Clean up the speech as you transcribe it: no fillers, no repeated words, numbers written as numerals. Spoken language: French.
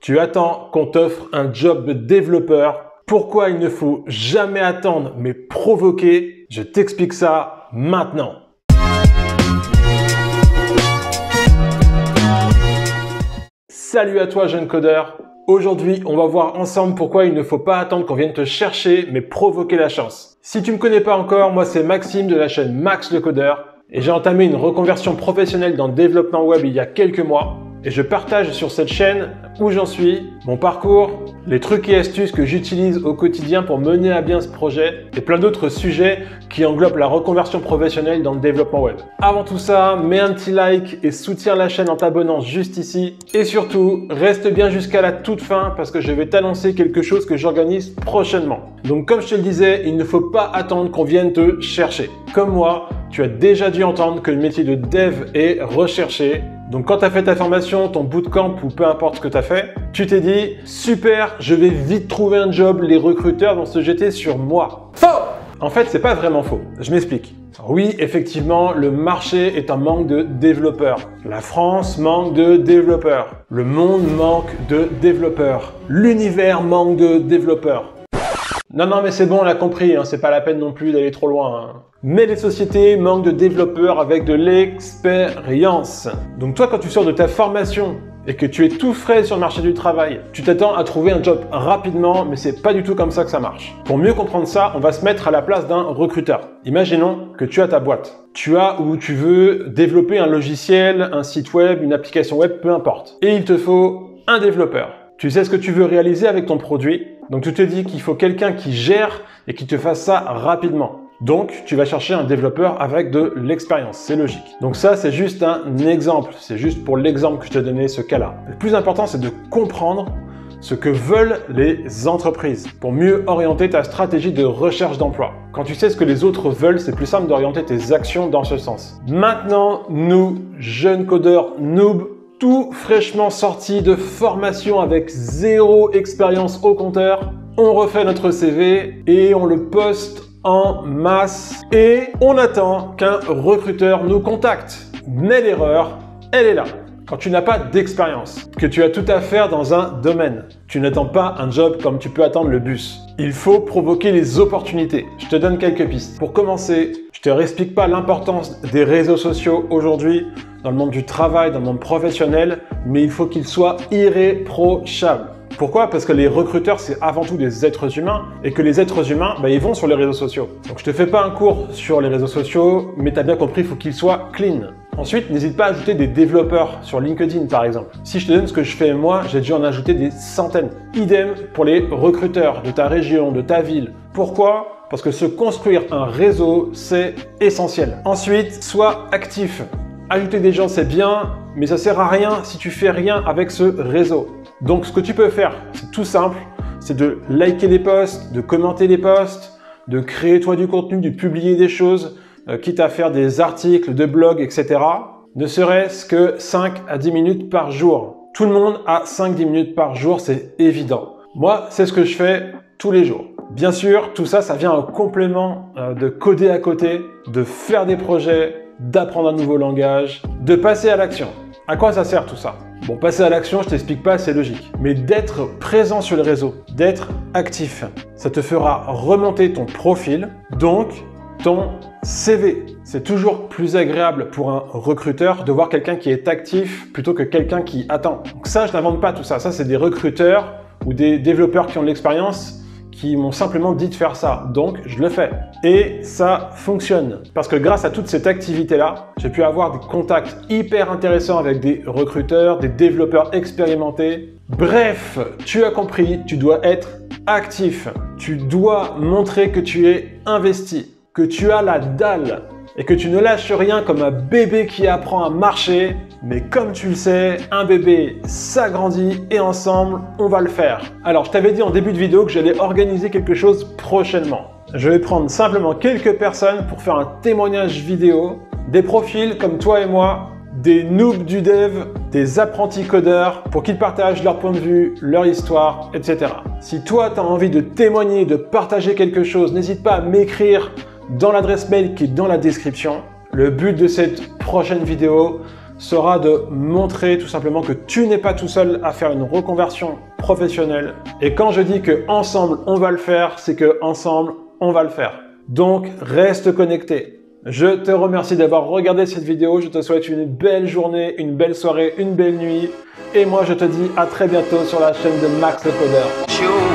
Tu attends qu'on t'offre un job de développeur. Pourquoi il ne faut jamais attendre mais provoquer? Je t'explique ça maintenant. Salut à toi jeune codeur. Aujourd'hui, on va voir ensemble pourquoi il ne faut pas attendre qu'on vienne te chercher mais provoquer la chance. Si tu ne me connais pas encore, moi c'est Maxime de la chaîne Max le Codeur et j'ai entamé une reconversion professionnelle dans le développement web il y a quelques mois. Et je partage sur cette chaîne où j'en suis, mon parcours, les trucs et astuces que j'utilise au quotidien pour mener à bien ce projet et plein d'autres sujets qui englobent la reconversion professionnelle dans le développement web. Avant tout ça, mets un petit like et soutiens la chaîne en t'abonnant juste ici. Et surtout, reste bien jusqu'à la toute fin parce que je vais t'annoncer quelque chose que j'organise prochainement. Donc comme je te le disais, il ne faut pas attendre qu'on vienne te chercher. Comme moi, tu as déjà dû entendre que le métier de dev est recherché. Donc quand tu as fait ta formation, ton bootcamp ou peu importe ce que tu as fait, tu t'es dit « Super, je vais vite trouver un job, les recruteurs vont se jeter sur moi. » Faux! En fait, c'est pas vraiment faux. Je m'explique. Oui, effectivement, le marché est en manque de développeurs. La France manque de développeurs. Le monde manque de développeurs. L'univers manque de développeurs. Non, mais c'est bon, on l'a compris, hein, c'est pas la peine non plus d'aller trop loin. Hein. Mais les sociétés manquent de développeurs avec de l'expérience. Donc toi, quand tu sors de ta formation et que tu es tout frais sur le marché du travail, tu t'attends à trouver un job rapidement, mais c'est pas du tout comme ça que ça marche. Pour mieux comprendre ça, on va se mettre à la place d'un recruteur. Imaginons que tu as ta boîte. Tu as ou tu veux développer un logiciel, un site web, une application web, peu importe. Et il te faut un développeur. Tu sais ce que tu veux réaliser avec ton produit. Donc tu te dis qu'il faut quelqu'un qui gère et qui te fasse ça rapidement. Donc tu vas chercher un développeur avec de l'expérience, c'est logique. Donc ça c'est juste un exemple, c'est juste pour l'exemple que je t'ai donné ce cas-là. Le plus important c'est de comprendre ce que veulent les entreprises pour mieux orienter ta stratégie de recherche d'emploi. Quand tu sais ce que les autres veulent, c'est plus simple d'orienter tes actions dans ce sens. Maintenant, nous, jeunes codeurs noobs, tout fraîchement sorti de formation avec zéro expérience au compteur, on refait notre CV et on le poste en masse et on attend qu'un recruteur nous contacte. Mais l'erreur, elle est là. Quand tu n'as pas d'expérience, que tu as tout à faire dans un domaine, tu n'attends pas un job comme tu peux attendre le bus. Il faut provoquer les opportunités. Je te donne quelques pistes. Pour commencer, je te réexplique pas l'importance des réseaux sociaux aujourd'hui dans le monde du travail, dans le monde professionnel, mais il faut qu'ils soient irréprochables. Pourquoi? Parce que les recruteurs, c'est avant tout des êtres humains et que les êtres humains, ils vont sur les réseaux sociaux. Donc je te fais pas un cours sur les réseaux sociaux, mais tu as bien compris, il faut qu'ils soient clean. Ensuite, n'hésite pas à ajouter des développeurs sur LinkedIn par exemple. Si je te donne ce que je fais moi, j'ai dû en ajouter des centaines. Idem pour les recruteurs de ta région, de ta ville. Pourquoi? Parce que se construire un réseau, c'est essentiel. Ensuite, sois actif. Ajouter des gens, c'est bien, mais ça sert à rien si tu fais rien avec ce réseau. Donc, ce que tu peux faire, c'est tout simple, c'est de liker les posts, de commenter les posts, de créer toi du contenu, de publier des choses, quitte à faire des articles de blog, etc. Ne serait-ce que 5 à 10 minutes par jour. Tout le monde a 5-10 minutes par jour, c'est évident. Moi, c'est ce que je fais tous les jours. Bien sûr, tout ça, ça vient en complément de coder à côté, de faire des projets, d'apprendre un nouveau langage, de passer à l'action. À quoi ça sert tout ça? Bon, passer à l'action, je t'explique pas, c'est logique. Mais d'être présent sur le réseau, d'être actif, ça te fera remonter ton profil, donc ton CV. C'est toujours plus agréable pour un recruteur de voir quelqu'un qui est actif plutôt que quelqu'un qui attend. Donc ça, je n'invente pas tout ça. Ça, c'est des recruteurs ou des développeurs qui ont de l'expérience qui m'ont simplement dit de faire ça. Donc, je le fais. Et ça fonctionne. Parce que grâce à toute cette activité-là, j'ai pu avoir des contacts hyper intéressants avec des recruteurs, des développeurs expérimentés. Bref, tu as compris, tu dois être actif. Tu dois montrer que tu es investi, que tu as la dalle et que tu ne lâches rien comme un bébé qui apprend à marcher. Mais comme tu le sais, un bébé, ça grandit et ensemble, on va le faire. Alors, je t'avais dit en début de vidéo que j'allais organiser quelque chose prochainement. Je vais prendre simplement quelques personnes pour faire un témoignage vidéo, des profils comme toi et moi, des noobs du dev, des apprentis codeurs, pour qu'ils partagent leur point de vue, leur histoire, etc. Si toi, tu as envie de témoigner, de partager quelque chose, n'hésite pas à m'écrire dans l'adresse mail qui est dans la description. Le but de cette prochaine vidéo, sera de montrer tout simplement que tu n'es pas tout seul à faire une reconversion professionnelle. Et quand je dis que ensemble on va le faire, c'est que ensemble on va le faire. Donc reste connecté. Je te remercie d'avoir regardé cette vidéo. Je te souhaite une belle journée, une belle soirée, une belle nuit. Et moi je te dis à très bientôt sur la chaîne de Max le Codeur.